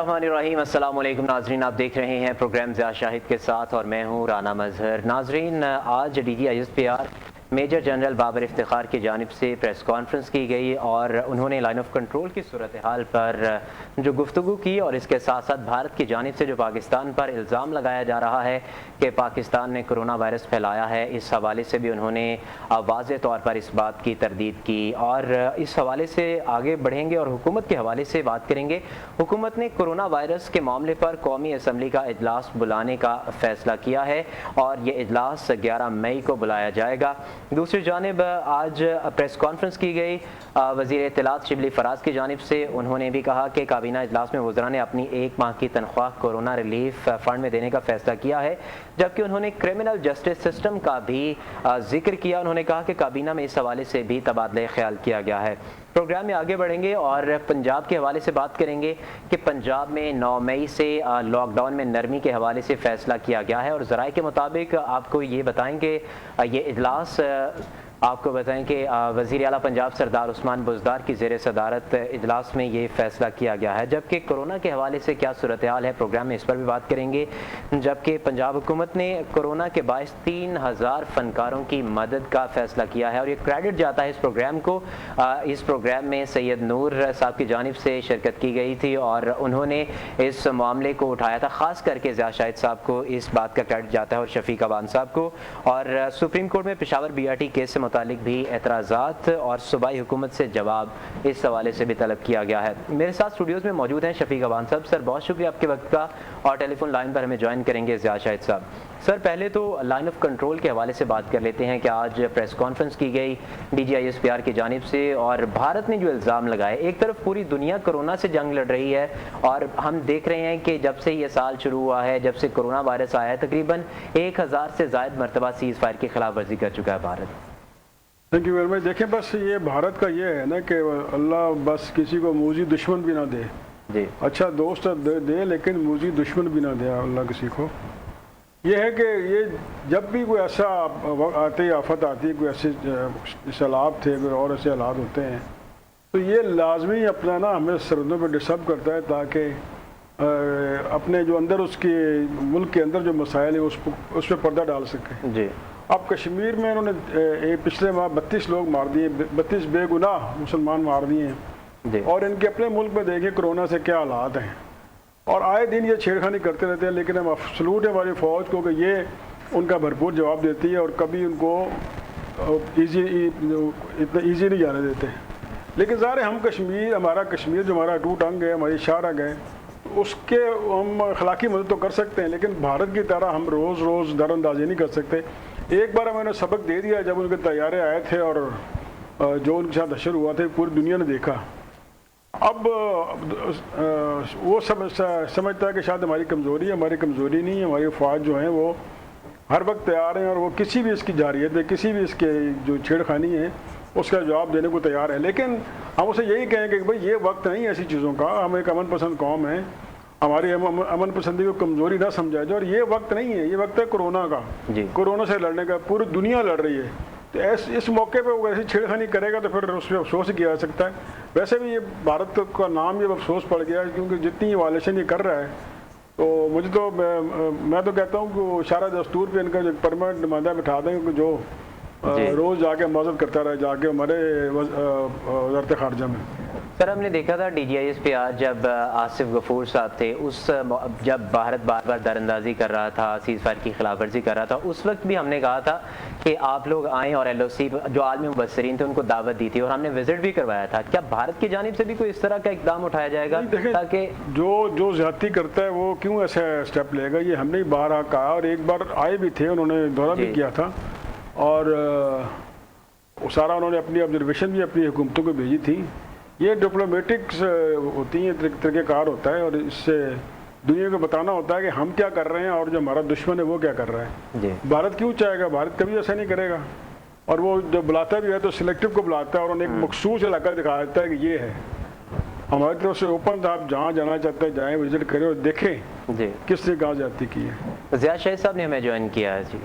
बिस्मिल्लाहिर्रहमानिर्रहीम। अस्सलाम वालेकुम नाजरीन, आप देख रहे हैं प्रोग्राम ज़िया शाहिद के साथ और मैं हूँ राना मजहर। नाजरीन, आज DGISPR major general Babar Iftikhar की जानिब से प्रेस कॉन्फ्रेंस की गई और उन्होंने लाइन ऑफ कंट्रोल की सूरत हाल पर जो गुफ्तगू की और इसके साथ साथ भारत की जानिब से जो पाकिस्तान पर इल्ज़ाम लगाया जा रहा है कि पाकिस्तान ने कोरोना वायरस फैलाया है, इस हवाले से भी उन्होंने वाज़ेह तौर पर इस बात की तरदीद की। और इस हवाले से आगे बढ़ेंगे और हुकूमत के हवाले से बात करेंगे। हुकूमत ने कोरोना वायरस के मामले पर कौमी असम्बली का इजलास बुलाने का फ़ैसला किया है और ये इजलास 11 मई को बुलाया जाएगा। दूसरी जानिब आज प्रेस कॉन्फ्रेंस की गई वज़ीर इत्तलात शिबली फराज की जानिब से। उन्होंने भी कहा कि काबीना इजलास में वज़रा ने अपनी 1 माह की तनख्वाह कोरोना रिलीफ फ़ंड में देने का फ़ैसला किया है, जबकि उन्होंने क्रिमिनल जस्टिस सिस्टम का भी जिक्र किया। उन्होंने कहा कि काबीना में इस हवाले से भी तबादला ख्याल किया गया है। प्रोग्राम में आगे बढ़ेंगे और पंजाब के हवाले से बात करेंगे कि पंजाब में 9 मई से लॉकडाउन में नरमी के हवाले से फ़ैसला किया गया है और ज़राए के मुताबिक आपको ये बताएंगे ये इजलास आपको बताएं कि वज़ीर आला पंजाब सरदार उस्मान बुज़दार की ज़ेर सदारत इजलास में ये फ़ैसला किया गया है। जबकि कोरोना के हवाले से क्या सूरत हाल है, प्रोग्राम में इस पर भी बात करेंगे। जबकि पंजाब हुकूमत ने कोरोना के बायस 3000 फ़नकारों की मदद का फ़ैसला किया है और ये क्रेडिट जाता है इस प्रोग्राम को। इस प्रोग्राम में सैयद नूर साहब की जानिब से शिरकत की गई थी और उन्होंने इस मामले को उठाया था, ख़ास करके ज़िया शाहिद साहब को इस बात का क्रेडिट जाता है और शफीक अवान साहब को। और सुप्रीम कोर्ट में पेशावर BRT केस से मुतालिक भी एतराज़ात और सूबाई हुकूमत से जवाब इस हवाले से भी तलब किया गया है। मेरे साथ स्टूडियोज़ में मौजूद हैं शफीक अवान साहब। सर, बहुत शुक्रिया आपके वक्त का और टेलीफोन लाइन पर हमें ज्वाइन करेंगे ज़िया शाहिद साहब। सर, पहले तो लाइन ऑफ कंट्रोल के हवाले से बात कर लेते हैं कि आज प्रेस कॉन्फ्रेंस की गई DGISPR की जानिब से और भारत ने जो इल्ज़ाम लगाए, एक तरफ पूरी दुनिया कोरोना से जंग लड़ रही है और हम देख रहे हैं कि जब से ये साल शुरू हुआ है, जब से कोरोना वायरस आया है, तकरीबन 1000 से ज़ायद मरतबा सीज़ फायर की खिलाफ वर्जी कर चुका है Bharat. Thank you very much. देखिए, बस ये भारत का ये है ना कि अल्लाह बस किसी को मूजी दुश्मन भी ना दे जी। अच्छा दोस्त दे लेकिन मूजी दुश्मन भी ना दे अल्लाह किसी को। ये है कि ये जब भी कोई ऐसा आती आफत आती है, कोई ऐसे सैलाब थे, कोई और ऐसे हालात होते हैं, तो ये लाजमी अपना ना हमें सरहदों पर डिस्टर्ब करता है ताकि अपने जो अंदर उसके मुल्क के अंदर जो मसाइल है उस पर पर्दा डाल सके जी। अब कश्मीर में इन्होंने पिछले माह 32 लोग मार दिए, 32 बेगुनाह मुसलमान मार दिए हैं और इनके अपने मुल्क में देखें कोरोना से क्या हालात हैं और आए दिन ये छेड़खानी करते रहते हैं। लेकिन हम सलूट है हमारी फ़ौज को कि ये उनका भरपूर जवाब देती है और कभी उनको इतना ईजी नहीं जाने देते। लेकिन ज़ाहिर हम कश्मीर, हमारा कश्मीर जो हमारा टूट अंग है, हमारी शाह रंग है, उसके हम अखलाकी मदद तो कर सकते हैं, लेकिन भारत की तरह हम रोज़ रोज़ दरअंदाजी नहीं कर सकते। एक बार मैंने सबक दे दिया जब उनके तैयारे आए थे और जो उनके साथ अशर हुआ था पूरी दुनिया ने देखा। अब वो समझता है कि शायद हमारी कमज़ोरी है, हमारी कमज़ोरी नहीं है। हमारी फ़ौज जो है वो हर वक्त तैयार हैं और वो किसी भी इसकी जारियत में, किसी भी इसके जो छेड़खानी है उसका जवाब देने को तैयार है। लेकिन हम उसे यही कहेंगे कि भाई ये वक्त नहीं है ऐसी चीज़ों का, हम एक अमन पसंद कौम है, हमारी अमन पसंदी को कमज़ोरी ना समझा जाए और ये वक्त नहीं है, ये वक्त है कोरोना का, कोरोना से लड़ने का। पूरी दुनिया लड़ रही है, तो इस मौके पे वो ऐसी छेड़खानी करेगा तो फिर उस पर अफसोस किया जा सकता है। वैसे भी ये भारत का नाम ये अफसोस पड़ गया है क्योंकि जितनी वायलेशन ये कर रहा है, तो मुझे तो मैं तो कहता हूँ कि इशारा दस्तूर पे इनका जो परमानेंट नुमाइंदा बिठा दें कि जो रोज़ जाके मदद करता रहे जाके हमारे वज़ारत ख़ारजा में। सर, हमने देखा था DGISPR जब आसिफ गफूर साहब थे, जब भारत बार बार दरअंदाजी कर रहा था, सीज़ फायर की खिलाफ वर्जी कर रहा था, उस वक्त भी हमने कहा था कि आप लोग आएँ और LOC जो आलमी मुबस्सिरीन थे उनको दावत दी थी और हमने विजिट भी करवाया था। क्या भारत की जानिब से भी कोई इस तरह का इकदाम उठाया जाएगा ताकि जो ज़्यादती करता है वो क्यों ऐसा स्टेप लेगा? ये हमने बार कहा और एक बार आए भी थे, उन्होंने दौरा भी किया था और सारा उन्होंने अपनी ऑब्जर्वेशन भी अपनी हुकूमतों को भेजी थी। ये डिप्लोमेटिक्स होती हैं, तरीक़ेकार होता है और इससे दुनिया को बताना होता है कि हम क्या कर रहे हैं और जो हमारा दुश्मन है वो क्या कर रहा है जी। भारत क्यों चाहेगा? भारत कभी ऐसा नहीं करेगा और वो जब बुलाता भी है तो सिलेक्टिव को बुलाता है और उन्हें एक मखसूस इलाका दिखा देता है कि ये है। हमारी तरफ से ओपन था, आप जहाँ जाना चाहते हैं जाएँ, विजिट करें और देखें जी किसने कहाँ जाती की है। ज़िया शाहिद साहब ने हमें ज्वाइन किया है जी।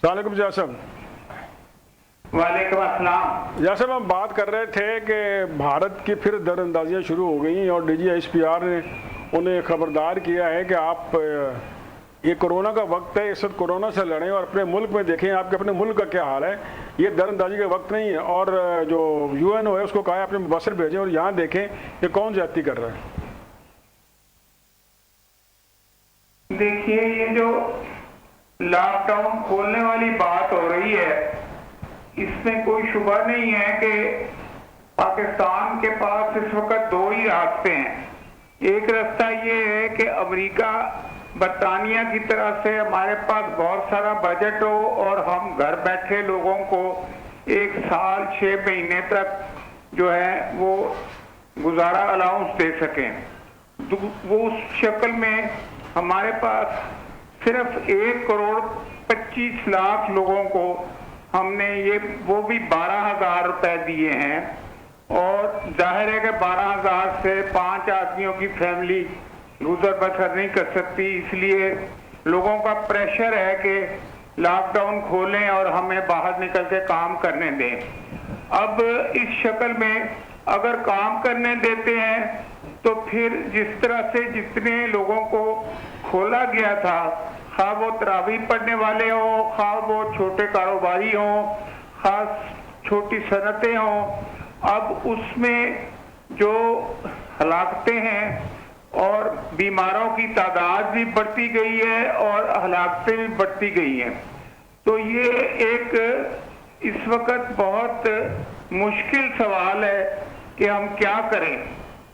सलाम ज़िया साहब। वालेकुम अस्सलाम। जैसे हम बात कर रहे थे कि भारत की फिर दरअंदाजियाँ शुरू हो गई और DGISPR ने उन्हें खबरदार किया है कि आप ये कोरोना का वक्त है, इस वक्त कोरोना से लड़ें और अपने मुल्क में देखें आपके अपने मुल्क का क्या हाल है। ये दरअंदाजी का वक्त नहीं है। और जो यूएनओ है उसको कहा है अपने मुबसर भेजें और यहाँ देखें कि कौन ज्यादती कर रहा है। देखिए, ये जो लॉकडाउन खोलने वाली बात हो रही है, इसमें कोई शुबा नहीं है कि पाकिस्तान के पास इस वक्त दो ही रास्ते हैं। एक रास्ता ये है कि अमेरिका बरतानिया की तरफ से हमारे पास बहुत सारा बजट हो और हम घर बैठे लोगों को 1 साल 6 महीने तक जो है वो गुजारा अलाउंस दे सकें। वो उस शक्ल में हमारे पास सिर्फ 1 करोड़ 25 लाख लोगों को हमने ये वो भी 12,000 रुपए दिए हैं। और जाहिर है कि 12,000 से 5 आदमियों की फैमिली गुजर बसर नहीं कर सकती, इसलिए लोगों का प्रेशर है कि लॉकडाउन खोलें और हमें बाहर निकल के काम करने दें। अब इस शक्ल में अगर काम करने देते हैं तो फिर जिस तरह से जितने लोगों को खोला गया था, खा वो तरावी पढ़ने वाले हों, खा वो छोटे कारोबारी हों, खास छोटी सनतें हों, अब उसमें जो हलाकतें हैं और बीमारों की तादाद भी बढ़ती गई है और हलाकतें भी बढ़ती गई हैं। तो ये एक इस वक्त बहुत मुश्किल सवाल है कि हम क्या करें।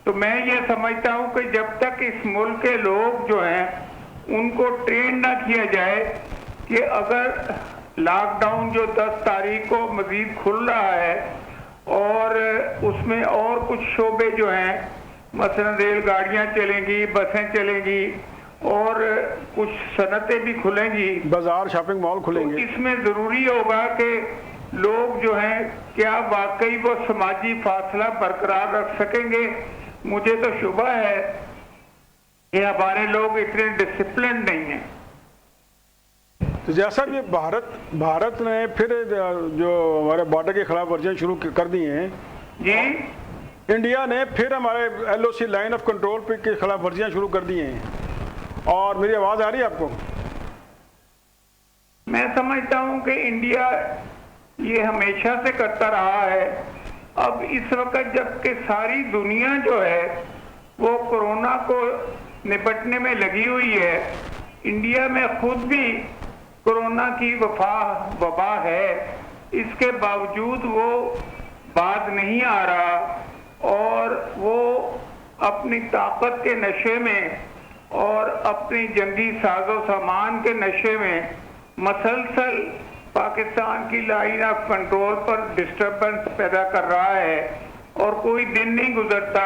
तो मैं ये समझता हूँ कि जब तक इस मुल्क के लोग जो हैं उनको ट्रेन ना किया जाए कि अगर लॉकडाउन जो 10 तारीख को मजीद खुल रहा है और उसमें और कुछ शोबे जो हैं, मसलन रेलगाड़ियाँ चलेंगी, बसें चलेंगी और कुछ सनतें भी खुलेंगी, बाजार शॉपिंग मॉल खुलेंगे, तो इसमें ज़रूरी होगा कि लोग जो हैं क्या वाकई वो समाजी फासला बरकरार रख सकेंगे। मुझे तो शुबा है कि हमारे लोग इतने डिसिप्लिन नहीं हैं। तो जैसा कि भारत ने फिर जो हमारे बॉर्डर के खिलाफ वर्जियाँ शुरू कर दी हैं जी, इंडिया ने फिर हमारे LOC लाइन ऑफ कंट्रोल पे के खिलाफ वर्जियाँ शुरू कर दी हैं। और मेरी आवाज़ आ रही है आपको? मैं समझता हूँ कि इंडिया ये हमेशा से करता रहा है। अब इस वक्त जबकि सारी दुनिया जो है वो कोरोना को निपटने में लगी हुई है, इंडिया में खुद भी कोरोना की वबा है, इसके बावजूद वो बात नहीं आ रहा और वो अपनी ताकत के नशे में और अपनी जंगी साजो सामान के नशे में मसलसल पाकिस्तान की लाइन ऑफ कंट्रोल पर डिस्टर्बेंस पैदा कर रहा है। और कोई दिन नहीं गुजरता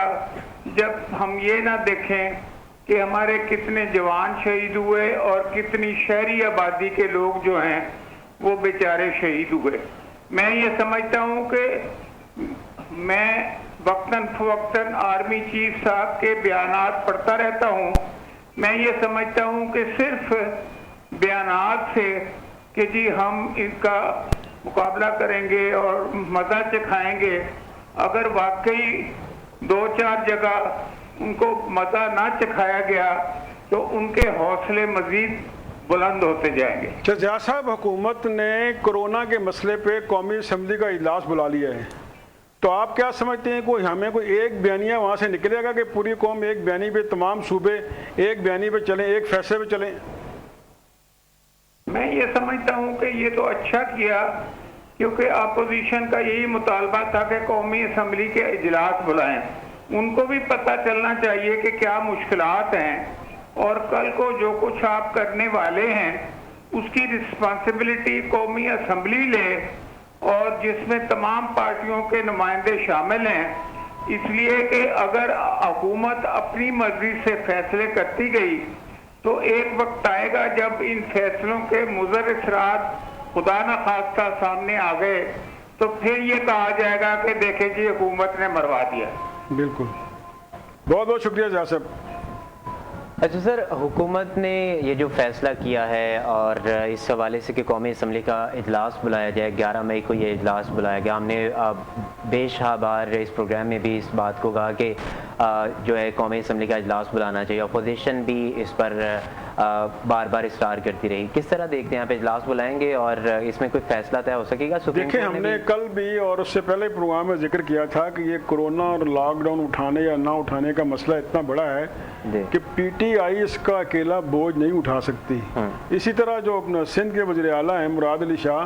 जब हम ये ना देखें कि हमारे कितने जवान शहीद हुए और कितनी शहरी आबादी के लोग जो हैं वो बेचारे शहीद हुए। मैं ये समझता हूँ कि मैं वक्तन फवक्तन आर्मी चीफ साहब के बयानात पढ़ता रहता हूँ। मैं ये समझता हूँ कि सिर्फ बयानात से कि जी हम इनका मुकाबला करेंगे और मज़ा चखाएंगे, अगर वाकई 2-4 जगह उनको मज़ा ना चखाया गया तो उनके हौसले मज़ीद बुलंद होते जाएंगे। शहजाद साहब, हुकूमत ने कोरोना के मसले पे कौमी असम्बली का इजलास बुला लिया है, तो आप क्या समझते हैं कोई हमें कोई एक बयानिया वहाँ से निकलेगा कि पूरी कौम एक बयानी पे, तमाम सूबे एक बयानी पे चलें, एक फैसले पे चलें? मैं ये समझता हूँ कि ये तो अच्छा किया, क्योंकि अपोजिशन का यही मुतालबा था कि कौमी असम्बली के इजलास बुलाएं। उनको भी पता चलना चाहिए कि क्या मुश्किलात हैं और कल को जो कुछ आप करने वाले हैं उसकी रिस्पॉन्सिबिलिटी कौमी असम्बली ले, और जिसमें तमाम पार्टियों के नुमाइंदे शामिल हैं। इसलिए कि अगर हुकूमत अपनी मर्जी से फैसले करती गई तो एक वक्त आएगा जब इन फैसलों के मुज़र असरात खुदा न खास्ता सामने आ गए तो फिर ये कहा जाएगा कि देखे जी हुकूमत ने मरवा दिया। बिल्कुल, बहुत बहुत शुक्रिया जहाँ साहब। अच्छा सर, हुकूमत ने ये जो फ़ैसला किया है और इस हवाले से कि कौमी असम्बली का इजलास बुलाया जाए, 11 मई को ये इजलास बुलाया गया। हमने बेशहा बार इस प्रोग्राम में भी इस बात को कहा कि जो है कौमी असम्बली का इजलास बुलाना चाहिए। अपोजिशन भी इस पर बार बार इसरार करती रही। किस तरह देखते हैं आप इजलास बुलाएंगे और इसमें कोई फैसला तय हो सकेगा? देखिए, हमने कल भी और उससे पहले प्रोग्राम में जिक्र किया था कि ये कोरोना और लॉकडाउन उठाने या ना उठाने का मसला इतना बड़ा है कि पीटीआई इसका अकेला बोझ नहीं उठा सकती। इसी तरह जो सिंध के वज़ीर आला हैं मुराद अली शाह,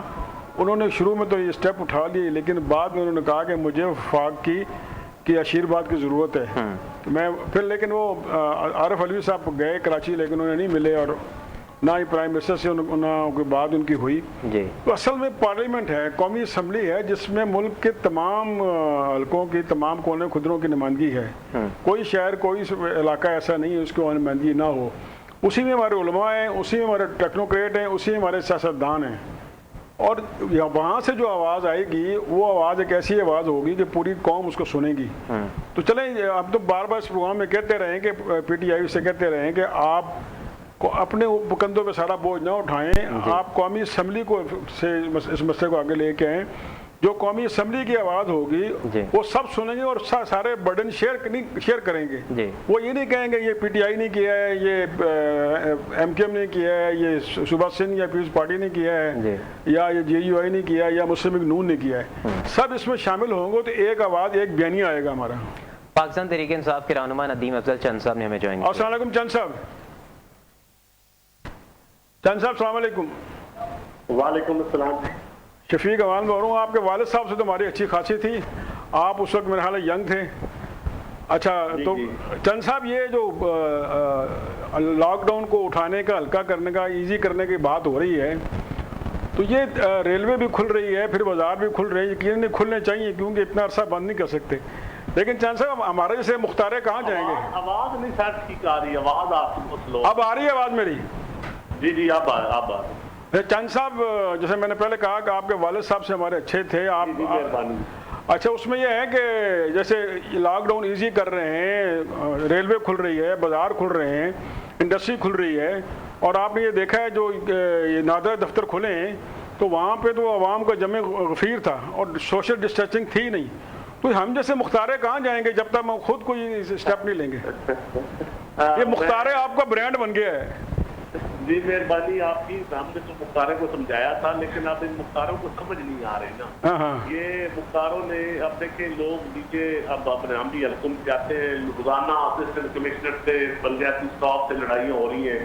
उन्होंने शुरू में तो ये स्टेप उठा लिए, लेकिन बाद में उन्होंने कहा कि मुझे वफाक की आशीर्वाद की ज़रूरत है। तो मैं फिर, लेकिन वो आरिफ अलवी साहब गए कराची, लेकिन उन्हें नहीं मिले और ना ही प्राइम मिनिस्टर से कोई बात उनकी हुई जी। तो असल में पार्लियामेंट है, कौमी असम्बली है, जिसमें मुल्क के तमाम हल्कों की, तमाम कोने खुदरों की नुमाइंदगी है। कोई शहर, कोई इलाका ऐसा नहीं है उसकी नुमाइंदगी ना हो। उसी में हमारे उलमा हैं, उसी में हमारे टेक्नोक्रेट हैं, उसी में हमारे सियासतदान हैं। और वहाँ से जो आवाज़ आएगी वो आवाज़ एक ऐसी आवाज़ होगी कि पूरी कौम उसको सुनेगी। तो चलें, अब तो बार बार इस प्रोग्राम में कहते रहें कि पीटीआई से कहते रहें कि आप अपने कंधों पे सारा बोझ ना उठाएं, आप कौमी असम्बली को से इस मसले को आगे लेके आएँ। जो कौमी असम्बली की आवाज़ होगी वो सब सुनेंगे और सारे बर्डन शेयर करेंगे। वो ये नहीं कहेंगे ये पीटीआई ने किया है, ये एमकेएम ने किया है, ये सुभाष सिंह या पीपल्स पार्टी ने किया है, या ये जेयूआई ने किया है, या मुस्लिम लीग नून ने किया है। सब इसमें शामिल होंगे तो एक आवाज़, एक बयानिया आएगा हमारा। पाकिस्तान तहरीक इंसाफ के रहनुमा नदीम अफजल चंद साहब ने हमें ज्वाइन किया। अस्सलाम वालेकुम चंद साहब। चंद साहब अस्सलाम वालेकुम। वालेकुम अस्सलाम। शफीक अवान बोल रहा हूँ। आपके वालिद साहब से तो हमारी अच्छी खासी थी, आप उस वक्त मेरे ख्याल यंग थे। अच्छा, तो चंद साहब, ये जो लॉकडाउन को उठाने का, हल्का करने का, इजी करने की बात हो रही है, तो ये रेलवे भी खुल रही है, फिर बाजार भी खुल रहे हैं, यकीन नहीं खुलने चाहिए क्योंकि इतना अरसा बंद नहीं कर सकते। लेकिन चंद साहब, हमारे जैसे मुख्तारे कहाँ जाएंगे? आवाज़ नहीं सर ठीक आ रही, आवाज़ आपको स्लो। अब आ रही है आवाज़ मेरी? जी अब आ रही। चंद साहब, जैसे मैंने पहले कहा कि आपके वालिद साहब से हमारे अच्छे थे आप। अच्छा, उसमें यह है कि जैसे लॉकडाउन इजी कर रहे हैं, रेलवे खुल रही है, बाज़ार खुल रहे हैं, इंडस्ट्री खुल रही है, और आपने ये देखा है जो ये नादर दफ्तर खुले हैं तो वहाँ पे तो आवाम का जमे गफीर था और सोशल डिस्टेंसिंग थी नहीं। तो हम जैसे मुख्तारे कहाँ जाएंगे जब तक हम खुद कोई स्टेप नहीं लेंगे? ये मुख्तारे आपका ब्रांड बन गया है। जी मेहरबानी आपकी। हमने तो मुख्तारों को समझाया था, लेकिन अब इन मुख्तारों को समझ नहीं आ रही ना। ये मुख्तारों ने, अब देखे लोग नीचे, अब अपने हम भी हल्कों में जाते हैं, रोजाना असिस्टेंट कमिश्नर से, पंचायती स्टाफ से लड़ाइयाँ हो रही हैं,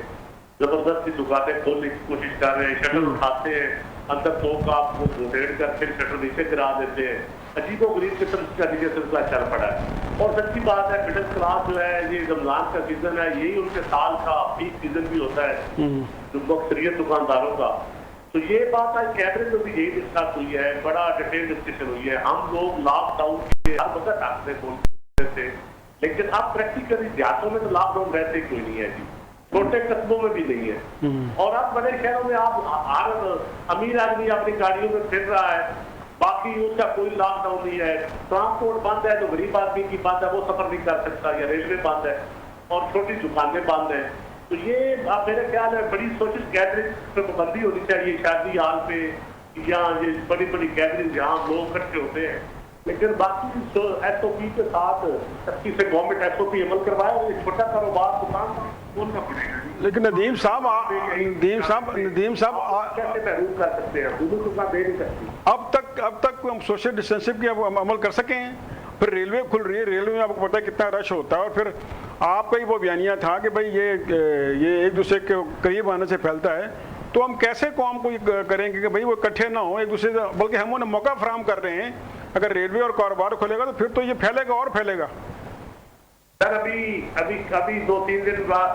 जबरदस्ती दुकानें खोलने की कोशिश कर रहे हैं, शटर उठाते हैं, अंदर तो आपको ढूंढ कर फिर शटर नीचे गिरा देते हैं। अजीबो गरीब किस्म का सिलसिला चल पड़ा है। और सच्ची बात है, मिडिल क्लास जो है, ये रमजान का सीजन है, यही उनके साल का पीक सीजन भी होता है जो अक्सरियत दुकानदारों का। तो ये बात आज कैबिनेट में भी यही डिस्कस हुई है, बड़ा डिटेल डिस्कशन हुई है। हम लोग लॉकडाउन के हर वक्त आखिर बोलते थे, लेकिन अब प्रैक्टिकली देहातों में तो लॉकडाउन वैसे कोई नहीं है जी, छोटे कस्बों में भी नहीं है। और अब बड़े शहरों में आप हर अमीर आदमी अपनी गाड़ियों में फिर रहा है, बाकी उसका कोई लॉकडाउन नहीं है। ट्रांसपोर्ट बंद है तो गरीब आदमी की बात है, वो सफर नहीं कर सकता, या रेलवे बंद है और छोटी दुकानें बंद हैं। तो ये आप मेरे ख्याल है बड़ी सोशल गैदरिंग पे पाबंदी होनी चाहिए, शादी हाल पे या ये बड़ी बड़ी गैदरिंग जहाँ लोग इकट्ठे होते हैं। लेकिन बाकी SOP के साथ सख्ती से गवर्नमेंट SOP अमल करवाए, छोटा कारोबार दुकान खोलना पड़ेगा। लेकिन नदीम साहब कैसे महरूम कर सकते हैं, दोनों दुकान दे नहीं सकती। अब तक हम सोशल डिस्टेंसिंग की अमल कर सके हैं, फिर रेलवे खुल रही है, रेलवे में आपको पता है कितना रश होता है, और फिर आपका ही वो बयानिया था कि भाई ये एक दूसरे के करीब आने से फैलता है, तो हम कैसे कौम को करेंगे कि भाई वो इकट्ठे ना हो एक दूसरे से, बल्कि हम उन्हें मौका फराहम कर रहे हैं। अगर रेलवे और कारोबार खुलेगा तो फिर तो ये फैलेगा और फैलेगा। सर अभी 2-3 दिन बाद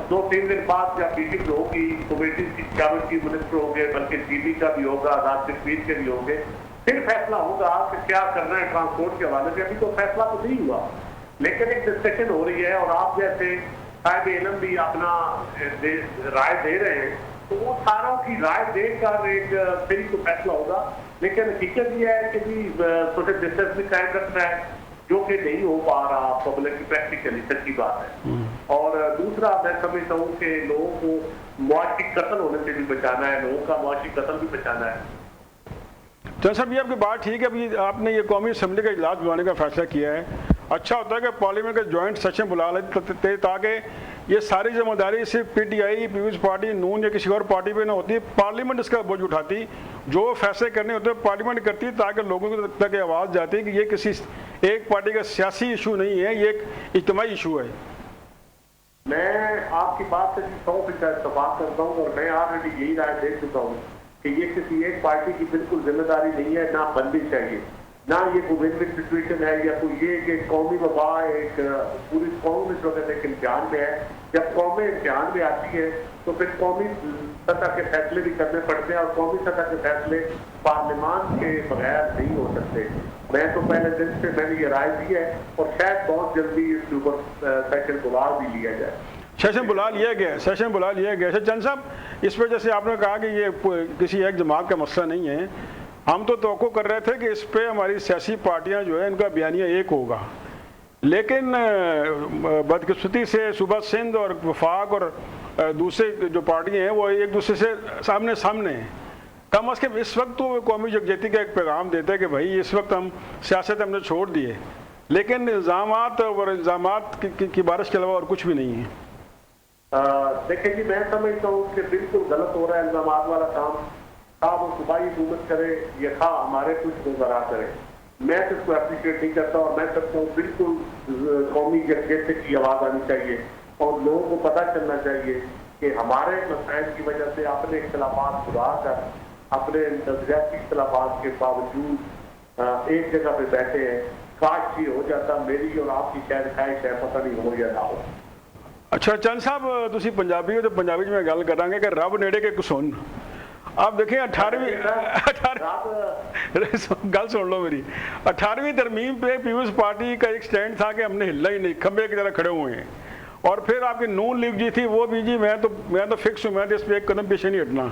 2-3 दिन बाद जब मीटिंग होगी, कमेटी ट्रैवल की मिनिस्टर होंगे, बल्कि जीबी का भी होगा, राजनीति के भी होंगे, फिर फैसला होगा कि क्या करना है ट्रांसपोर्ट के हवाले से। अभी तो फैसला तो नहीं हुआ, लेकिन एक डिस्कशन हो रही है, और आप जैसे साहिब इल्म भी अपना राय दे रहे हैं, तो वो सारों की राय देकर एक फिर तो फैसला होगा। लेकिन हकीकत ये है कि भी सोशल डिस्टेंस भी कायम रखना है, जो कि नहीं हो पा रहा पब्लिक की, प्रैक्टिकली सच्ची बात है। और दूसरा मैं समझता हूँ कि लोगों को मुआशी कत्ल होने से भी बचाना है, लोगों का मुआशी कत्ल भी बचाना है। तो सर ये आपकी बात ठीक है, अभी आपने ये कौमी असम्बली का इजलास बुलाने का फैसला किया है, अच्छा होता है कि पार्लियामेंट का जॉइंट सेशन बुला लेते ताकि ये सारी जिम्मेदारी सिर्फ पीटीआई, पीपल्स पार्टी, नून या किसी और पार्टी पे ना होती, पार्लियामेंट इसका बोझ उठाती, जो फैसले करने होते हैं पार्लियामेंट करती, ताकि लोगों तक आवाज़ जाती कि ये किसी एक पार्टी का सियासी इशू नहीं है, ये एक इज्तिमाई इशू है। मैं आपकी बात से 100% इत्तेफाक करता हूँ और मैं ऑलरेडी यही राय दे चुका हूँ कि ये किसी एक पार्टी की बिल्कुल जिम्मेदारी नहीं है, ना बननी चाहिए, ना ये कोई विन विन सिचुएशन है या कोई ये कि कौमी वबा एक पूरी कौम इस वक्त एक इम्तिहान में है। जब कौमें इम्तिहान में आती है तो फिर कौमी सतह के फैसले भी करने पड़ते हैं और कौमी सतह के फैसले पार्लियामान के बगैर नहीं हो सकते। मैं तो पहले दिन से मैंने ये राय दी है और शायद बहुत जल्दी इसके ऊपर सेशन बुला भी लिया जाए। सेशन बुला लिया गया, सेशन बुला लिया गया। चंद साहब, इस पर जैसे आपने कहा कि ये किसी एक जमात का मसला नहीं है, हम तो तवक्को कर रहे थे कि इस पे हमारी सियासी पार्टियां जो है इनका बयानिया एक होगा, लेकिन बदकिस्मती से सूबा सिंध और वफाक और दूसरे जो पार्टियां हैं वो एक दूसरे से सामने सामने हैं। कम अज़ कम इस वक्त तो कौमी यकजहती का एक पैगाम देते हैं कि भाई इस वक्त हम सियासत हमने छोड़ दिए, लेकिन इल्ज़ामात और इल्ज़ामात की बारिश के अलावा और कुछ भी नहीं है। देखिए जी, मैं समझता हूँ कि बिल्कुल गलत हो रहा है इल्ज़ामात वाला काम। खा वो सूबाई हुकूमत करे या खा हमारे कुछ गुजारा करे, मैं तो इसको अप्रिशिएट नहीं करता और मैं करता हूँ बिल्कुल कौमी यकजहती की आवाज़ आनी चाहिए और लोगों को पता चलना चाहिए कि हमारे मसाइल की वजह से अपने इख्तिलाफात सुधार कर, अपने नजरियाती इख्तिलाफात के बावजूद एक जगह पे बैठे हैं। काश ये हो जाता, मेरी और आपकी शायद ख्वाहिश है, पता नहीं हो या ना हो। अच्छा चंद साहब, तुसी पंजाबी हो तो पंजाबी में गल करांगे कि रब नेड़े के कुसुन। आप देखें 18वीं गल सुन लो मेरी, 18वीं तरमीम पे पीपल्स पार्टी का एक स्टैंड था कि हमने हिलना ही नहीं, खंबे की तरह खड़े हुए हैं। और फिर आपकी नून लीग जी थी, वो भी जी मैं तो फिक्स हूँ, मैं तो इस पर एक कदम पीछे नहीं हटना।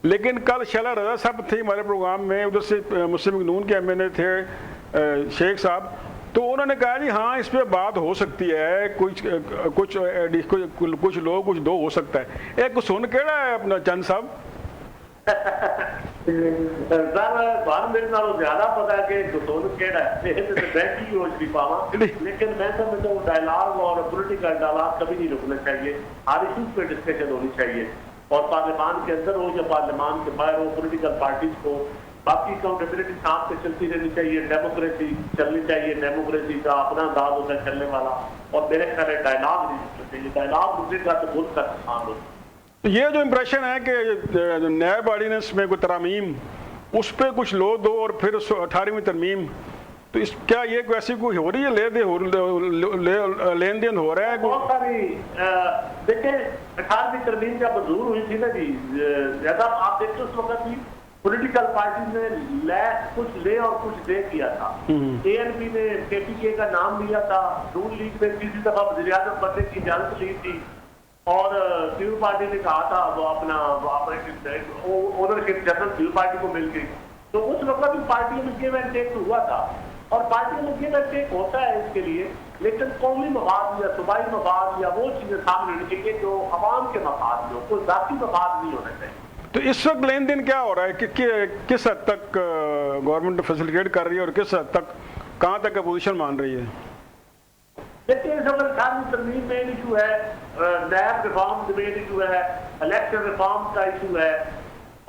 लेकिन कल शैला रजा साहब थे हमारे प्रोग्राम में, उधर से मुस्लिम लीग नून के एमएनए थे शेख साहब, तो उन्होंने कहा जी हाँ इस पर बात हो सकती है, कुछ लोग कुछ दो हो सकता है। एक सुन केड़ा है अपना चंद साहब? मेरे नालों ज्यादा पता है कि गुसोन केड़ा है, लेकिन मैं समझता हूँ डायलॉग और पॉलिटिकल डायलॉग कभी नहीं रुकना चाहिए। हर इशू पे डिस्कशन होनी चाहिए और पार्लियामान के अंदर हो या पार्लियामान के बाहर हो, पॉलिटिकल पार्टीज को बाकी अकाउंटेबिलिटी साथ पे चलती रहनी चाहिए, डेमोक्रेसी चलनी चाहिए, डेमोक्रेसी का अपना अंदाज होता है चलने वाला, और मेरे ख्याल में डायलॉग नहीं चाहिए। डायलॉग रुकेगा तो मुल्क का नुकसान होगा। ये जो इम्प्रेशन है कि नैब ऑर्डिनेंस में कोई तरमीम उस पर कुछ लो दो और फिर 18वीं तरमीम, तो इस क्या ये ऐसी कोई हो रही है, लेन देन हो रहा है? बहुत सारी देखिए 18वीं तरमीम जब मंजूर हुई थी ना जी, ज्यादा आप देखते उस वक्त भी पॉलिटिकल पार्टी ने कुछ ले और कुछ दे किया था। एएनपी ने केपीके का नाम लिया था, नून लीग ने तीसरी दफा वज़ीर आज़म बनने की इजाजत ली थी और सिविल पार्टी ने कहा था वो अपना ओनरशिप जनरल सिविल पार्टी को मिल गई। तो उस वक्त भी पार्टियों में गिव एंड टेक हुआ था और पार्टियों में गिव एंड टेक होता है इसके लिए, लेकिन कौमी मफाद या सूबाई मफाद या वो चीजें सामने होनी चाहिए जो अवाम के मफाद में हो, कोई जाती मफाद नहीं होना चाहिए। तो इस वक्त लेन देन क्या हो रहा है कि किस हद तक गवर्नमेंट फैसिलिटेट कर रही है और किस हद तक कहाँ तक अपोजिशन मान रही है? देखिए इस वक्त 18वीं तरमीम मेन इशू है, नैब रिफॉर्म मेन इशू है, इलेक्शन रिफॉर्म का इशू है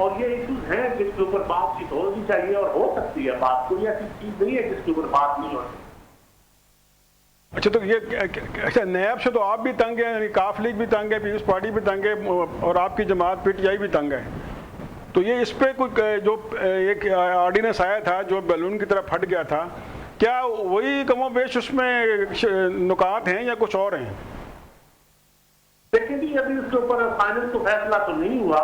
और ये इशूज हैं जिसके ऊपर बातचीत होनी चाहिए और हो सकती है बात। कोई ऐसी चीज नहीं है जिसके ऊपर बात नहीं होती। अच्छा, तो ये अच्छा नैब से तो आप भी तंग है, काफ लीग भी तंग है, पीपल्स पार्टी भी तंग है और आपकी जमात पीटीआई भी तंग है। तो ये इस पे कोई जो एक ऑर्डिनेंस आया था जो बैलून की तरह फट गया था, क्या वही कमोबेश उसमें नुकात हैं या कुछ और हैं? देखिए जी अभी उसके ऊपर फाइनल तो फैसला तो नहीं हुआ,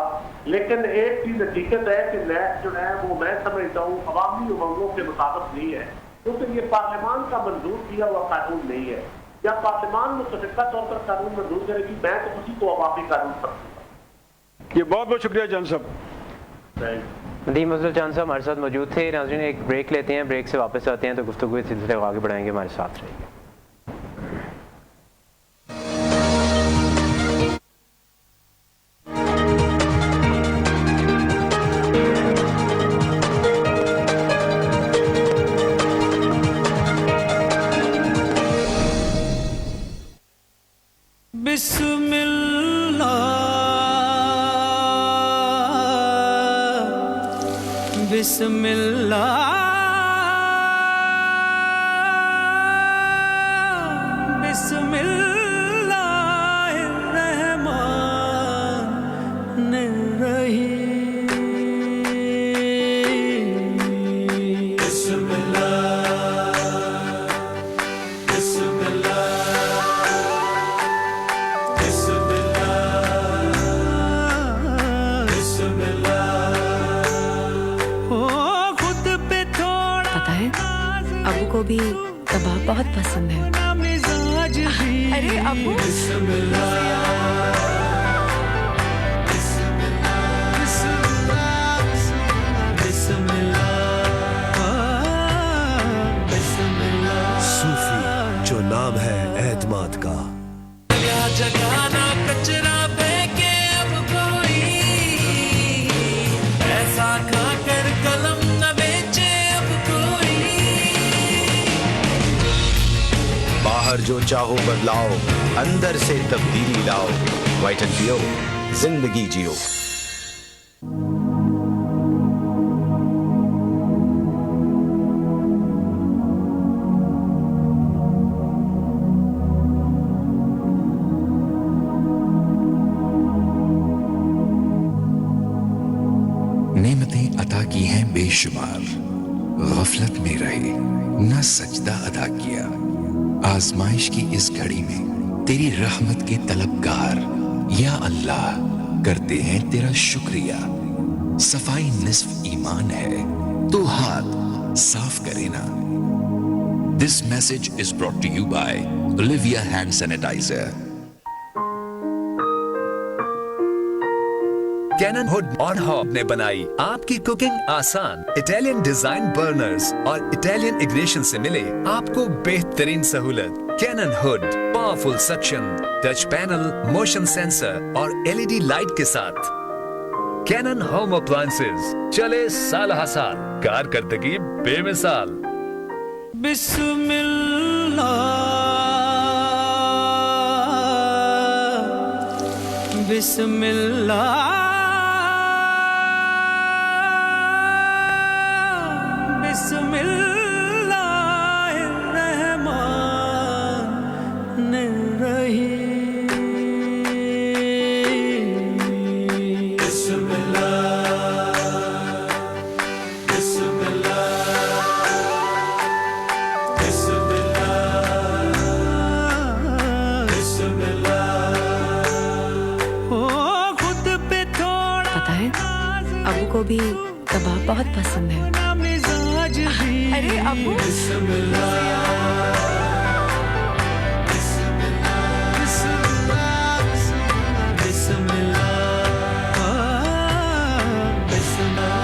लेकिन एक चीज हकीकत है कि नैब जो है वो मैं समझता हूँ अवामी उमंगों के मुताबिक नहीं है, क्योंकि ये पार्लियामान का मंजूर किया हुआ कानून नहीं है। जब पार्लियामान मुतफ़िक़ा तौर पर कानून मंजूर करेगी मैं तो उसी को अवामी कानून समझूंगा। ये बहुत बहुत शुक्रिया जान साहब। नदीम अफजल जान साहब हमारे साथ मौजूद थे। नाज़रीन एक ब्रेक लेते हैं, ब्रेक से वापस आते हैं तो गुफ्तगू के सिलसिले को आगे बढ़ाएंगे, हमारे साथ रहिए। पता है, अबू को भी कबाब बहुत पसंद है। अरे अबू, सूफी जो नाम है एतमाद का। जगाना कचरा फेंके अब कोई, ऐसा खाकर कलम न बेचे अब कोई। बाहर जो चाहो बदलाओ, अंदर से तब्दीली लाओ। वाइट एंड पियो, जिंदगी जियो। नेमतें अता की हैं बेशुमार, गफलत में रहे न सजदा अदा किया। आजमाइश की इस घड़ी में तेरी रहमत के तलबगार या अल्लाह करते हैं तेरा शुक्रिया। सफाई निस्फ ईमान है, तो हाथ साफ करे ना। This message is brought to you by Olivia hand sanitiser. Canon hood और हॉब ने बनाई आपकी कुकिंग आसान। इटालियन डिजाइन बर्नर्स और इटालियन इग्निशन से मिले आपको बेहतरीन सहूलत। Canon hood powerful suction, touch panel, motion sensor और एलईडी लाइट के साथ। कैनन होम अप्लायंसेज, चले साल साल, कारकर्दगी बेमिसाल। बिस्मिल्लाह बिस्मिल्लाह अबू को भी कबाब बहुत पसंद है। अरे अबू,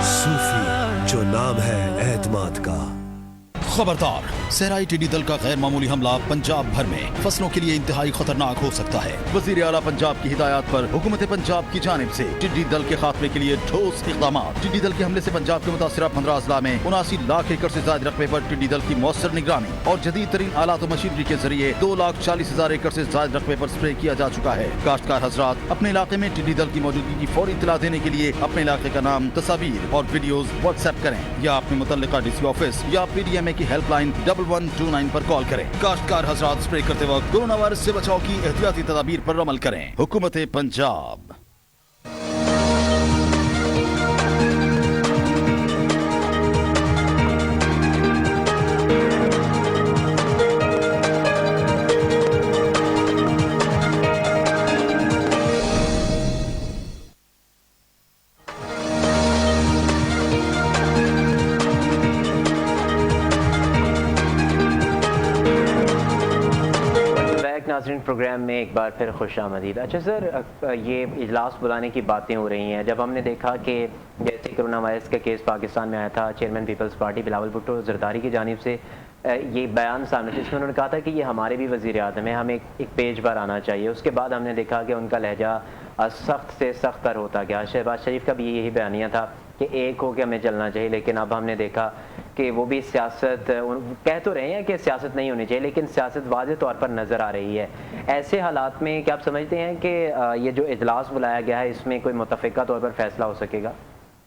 सूफी जो नाम है एतमाद का। खबरदार, सहराई टिड्डी दल का गैर मामूली हमला पंजाब भर में फसलों के लिए इंतहाई खतरनाक हो सकता है। वजीर आला पंजाब की हिदायत पर हुकूमत पंजाब की जानिब से टिड्डी दल के खात्मे के लिए ठोस इक़दाम। टिड्डी दल के हमले से पंजाब के मुतासिरा 15 अजला में 79 लाख एकड़ से ज्यादा रकबे पर टिड्डी दल की मौसर निगरानी और जदीद तरीन आलात और मशीनरी के जरिए 2,40,000 एकड़ से ज्यादा रकबे पर स्प्रे किया जा चुका है। काश्तकार हजरात अपने इलाके में टिड्डी दल की मौजूदगी की फौरी इत्तला देने के लिए अपने इलाके का नाम, तस्वीर और वीडियोज व्हाट्सएप करें या अपने मुतल्लिका डीसी ऑफिस या PDMA की हेल्पलाइन 1129 पर कॉल करें। काश्तकार हजरात स्प्रे करते वक्त कोरोना वायरस से बचाव की एहतियाती तदाबीर पर अमल करें। हुकूमत पंजाब। नाज़रीन, प्रोग्राम में एक बार फिर खुश आमदीद। अच्छा सर, ये इजलास बुलाने की बातें हो रही हैं। जब हमने देखा कि जैसे कोरोना वायरस का केस पाकिस्तान में आया था, चेयरमैन पीपल्स पार्टी बिलावल भुट्टो ज़रदारी की जानिब से ये बयान सामने थे, जिसमें उन्होंने कहा था कि ये हमारे भी वज़ीर आज़म है, हमें एक पेज पर आना चाहिए। उसके बाद हमने देखा कि उनका लहजा सख्त से सख्त तर होता गया। शहबाज शरीफ का भी यही बयानिया था कि एक हो के हमें चलना चाहिए, लेकिन अब हमने देखा कि वो भी सियासत कह तो रहे हैं कि सियासत नहीं होनी चाहिए, लेकिन सियासत वाज़े तौर पर नज़र आ रही है। ऐसे हालात में क्या आप समझते हैं कि ये जो इजलास बुलाया गया है, इसमें कोई मुतफ़िका तौर पर फैसला हो सकेगा?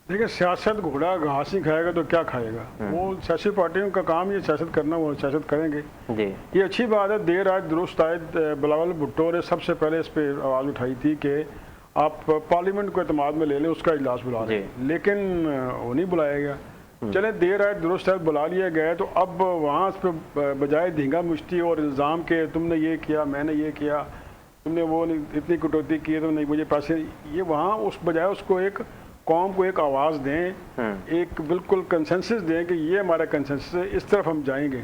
देखिए, सियासत घोड़ा घास ही खाएगा तो क्या खाएगा। वो सियासी पार्टियों का काम ये सियासत करना, वो सियासत करेंगे जी। ये अच्छी बात है। देर आज दुरुस्त आयद बिलावल भुट्टो ने सबसे पहले इस पर आवाज़ उठाई थी कि आप पार्लियामेंट को एतमाद में ले लें, उसका इजलास बुला लें, लेकिन वो नहीं बुलाया गया। चले देर आयद दुरुस्त आयद बुला लिया गया, तो अब वहाँ पे बजाय धींगा मुश्ती और इल्ज़ाम के तुमने ये किया, मैंने ये किया, तुमने वो इतनी कटौती की, तुमने मुझे पैसे, ये वहाँ उस बजाय उसको एक कौम को एक आवाज़ दें, एक बिल्कुल कंसेंसस दें कि ये हमारा कंसेंसस है, इस तरफ हम जाएंगे।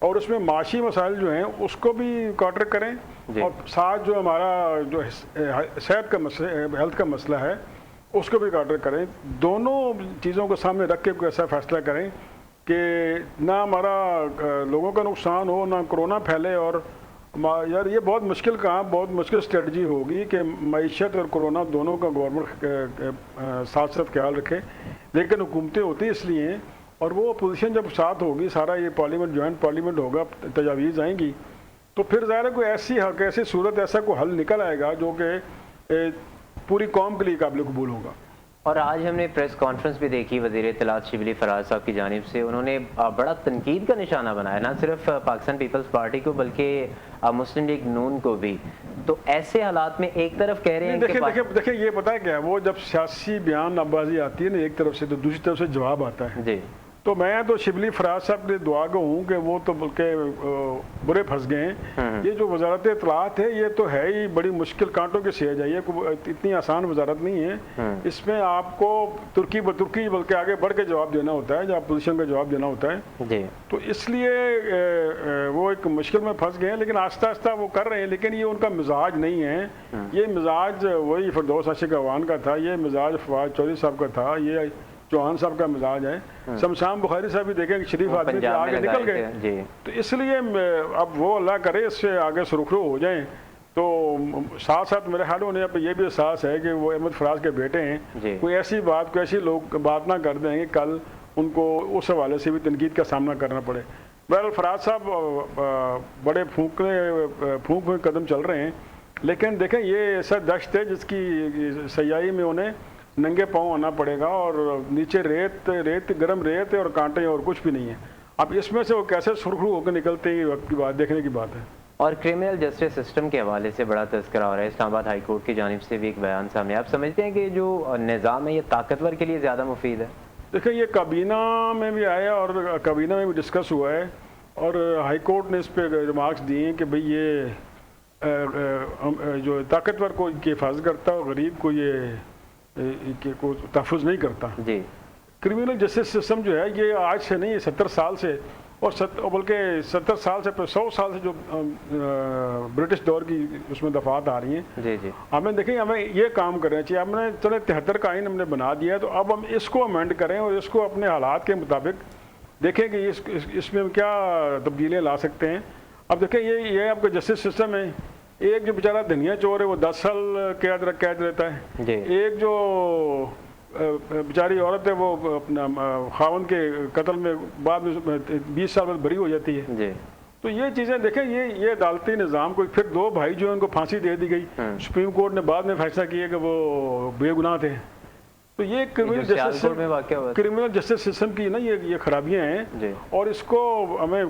और उसमें माशी मसाइल जो हैं उसको भी काटर करें, और साथ जो हमारा जो सेहत का मसला, हेल्थ का मसला है, उसको भी काटर करें। दोनों चीज़ों को सामने रख के कोई ऐसा फैसला करें कि ना हमारा लोगों का नुकसान हो, ना कोरोना फैले। और यार ये बहुत मुश्किल काम, बहुत मुश्किल स्ट्रेटजी होगी कि मईशत और कोरोना दोनों का गवर्नमेंट साथ साथ ख्याल रखे, लेकिन हुकूमतें होती इसलिए हैं, और वो अपोजिशन जब साथ होगी, सारा ये पार्लियामेंट जॉइंट पार्लियामेंट होगा, तजावीज़ आएंगी, तो फिर ज़ाहिर है कोई ऐसी सूरत, ऐसा कोई हल निकल आएगा जो कि पूरी कौम के लिए काबिल कबूल होगा। और आज हमने प्रेस कॉन्फ्रेंस भी देखी वज़ीर इत्तलात शिबली फराज साहब की जानिब से, उन्होंने बड़ा तनकीद का निशाना बनाया, ना सिर्फ पाकिस्तान पीपल्स पार्टी को बल्कि मुस्लिम लीग नून को भी। तो ऐसे हालात में एक तरफ कह रहे हैं देखिए ये पता है क्या है, वो जब सियासी बयान नाबाजी आती है ना एक तरफ से, तो दूसरी तरफ से जवाब आता है जी। तो मैं तो शिबली फराज साहब ने दुआ को हूँ कि वो तो बल्कि बुरे फंस गए हैं। ये जो वजारत इत्तलात है, ये तो है ही बड़ी मुश्किल, कांटों की सेज है, ये इतनी आसान वजारत नहीं है। इसमें आपको तुर्की ब तुर्की बल्कि आगे बढ़ के जवाब देना होता है, जब अपोजिशन का जवाब देना होता है जी। तो इसलिए वो एक मुश्किल में फंस गए हैं, लेकिन आस्ता आस्ता वो कर रहे हैं। लेकिन ये उनका मिजाज नहीं है, ये मिजाज वही फिरदौस आशिक अवान का था, ये मिजाज फवाद चौधरी साहब का था, ये चौहान साहब का मिजाज है। शमशान बुखारी साहब भी देखें शरीफ आदमी से आगे निकल गए, तो इसलिए अब वो अल्लाह करे इससे आगे सुरखरू हो जाएं। तो साथ साथ मेरे ख्याल उन्हें अब ये भी एहसास है कि वो अहमद फराज के बेटे हैं, कोई ऐसी बात, कोई ऐसी लोग बात ना कर देंगे कल उनको उस हवाले से भी तनकीद का सामना करना पड़े। बहरहाल फराज साहब बड़े फूंक कदम चल रहे हैं, लेकिन देखें ये ऐसा दश्त है जिसकी सयाही में उन्हें नंगे पाँव आना पड़ेगा, और नीचे रेत गर्म रेत है और कांटे और कुछ भी नहीं है। अब इसमें से वो कैसे सुरखरू होकर निकलते हैं, वक्त की बात, देखने की बात है। और क्रिमिनल जस्टिस सिस्टम के हवाले से बड़ा तज़किरा हो रहा है, इस्लामाबाद हाई कोर्ट की जानिब से भी एक बयान सामने। आप समझते हैं कि जो निज़ाम है ये ताकतवर के लिए ज़्यादा मुफीद है? देखिए ये काबीना में भी आया और काबीना में भी डिस्कस हुआ है, और हाई कोर्ट ने इस पर रिमार्क्स दिए हैं कि भाई ये जो ताकतवर को इनकी हिफाजत करता है, गरीब को ये को तहफ़्फ़ुज़ नहीं करता जी। क्रिमिनल जस्टिस सिस्टम जो है ये आज से नहीं है, 70 साल से, और बल्कि 70 साल से 100 साल से जो ब्रिटिश दौर की उसमें दफात आ रही हैं जी जी। हमें देखें, हमें ये काम करना चाहिए। हमने चले 73 का आइन हमने बना दिया, तो अब हम इसको अमेंड करें और इसको अपने हालात के मुताबिक देखें कि इसमें क्या तब्दीलियाँ ला सकते हैं। अब देखें ये आपका जस्टिस सिस्टम है, एक जो बेचारा धनिया चोर है वो 10 साल कैद रहता है, एक जो बेचारी औरत है वो अपना खावन के कत्ल में बाद में 20 साल बाद बरी हो जाती है जी। तो ये चीज़ें देखें, ये अदालती निज़ाम को, फिर 2 भाई जो है उनको फांसी दे दी गई, सुप्रीम कोर्ट ने बाद में फैसला किया कि वो बेगुनाह थे। तो ये क्रिमिनल जस्टिस सिस्टम की ना ये खराबियां हैं, और इसको हमें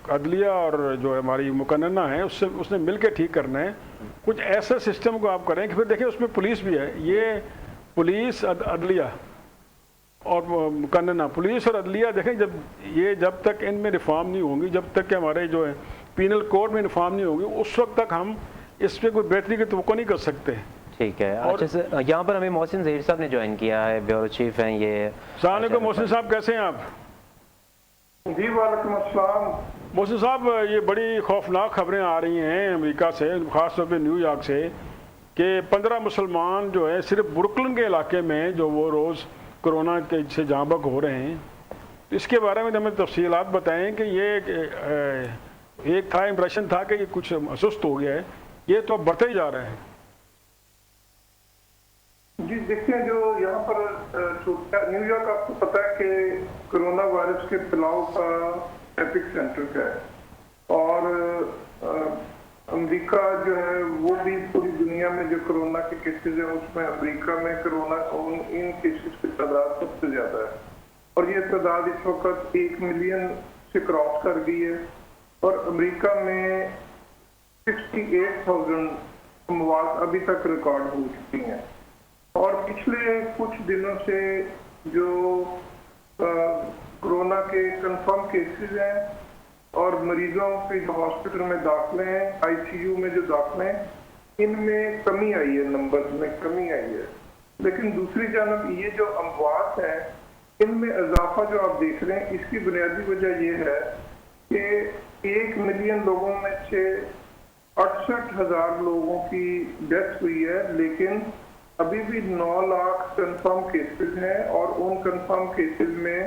अदलिया और जो हमारी मुकन्नना है उसने मिल के ठीक करना है। कुछ ऐसे सिस्टम को आप करें कि फिर देखिए उसमें पुलिस भी है, ये पुलिस अदलिया और मुकन्नना, पुलिस और अदलिया देखें, जब तक इनमें रिफॉर्म नहीं होंगी, जब तक कि हमारे जो है पीनल कोड में रिफॉर्म नहीं होगी, उस वक्त तक हम इस पर कोई बेहतरी की तवक्को नहीं कर सकते। ठीक है। अच्छा सर, यहाँ पर हमें मोहसिन ज़हीर साहब ने ज्वाइन किया है, ब्यूरो चीफ हैं ये। अस्सलाम वालेकुम मोहसिन साहब, कैसे हैं आप? जी वालेकुम अस्सलाम। मोहसिन साहब, ये बड़ी खौफनाक खबरें आ रही हैं अमेरिका से, ख़ास तौर पे न्यूयॉर्क से, कि 15 मुसलमान जो है सिर्फ ब्रुकलिन के इलाके में जो वो रोज़ कोरोना के से जाँ बक हो रहे हैं। तो इसके बारे में हमें तफसीलात बताएं कि ये एक था इम्प्रेशन था कि ये कुछ सुस्त हो गया है, ये तो अब बढ़ते ही जा रहे हैं। जी देखिए, जो यहाँ पर न्यूयॉर्क आपको पता है कि कोरोना वायरस के फैलाव का एपिक सेंटर का है, और अमेरिका जो है वो भी पूरी दुनिया में जो कोरोना के केसेस हैं उसमें अमेरिका में कोरोना इन केसेस की तादाद सबसे ज्यादा है और ये तादाद इस वक्त 1 मिलियन से क्रॉस कर गई है और अमेरिका में 68,000 अमवात अभी तक रिकॉर्ड हो चुकी हैं और पिछले कुछ दिनों से जो कोरोना के कंफर्म केसेस हैं और मरीजों के जो हॉस्पिटल में दाखिले हैं, आईसीयू में जो दाखिले हैं, इनमें कमी आई है, नंबर्स में कमी आई है। लेकिन दूसरी जानब ये जो अमवात हैं इनमें इजाफा जो आप देख रहे हैं इसकी बुनियादी वजह ये है कि 1 मिलियन लोगों में से 68,000 लोगों की डेथ हुई है, लेकिन अभी भी 9 लाख कंफर्म केसेस हैं और उन कंफर्म केसेस में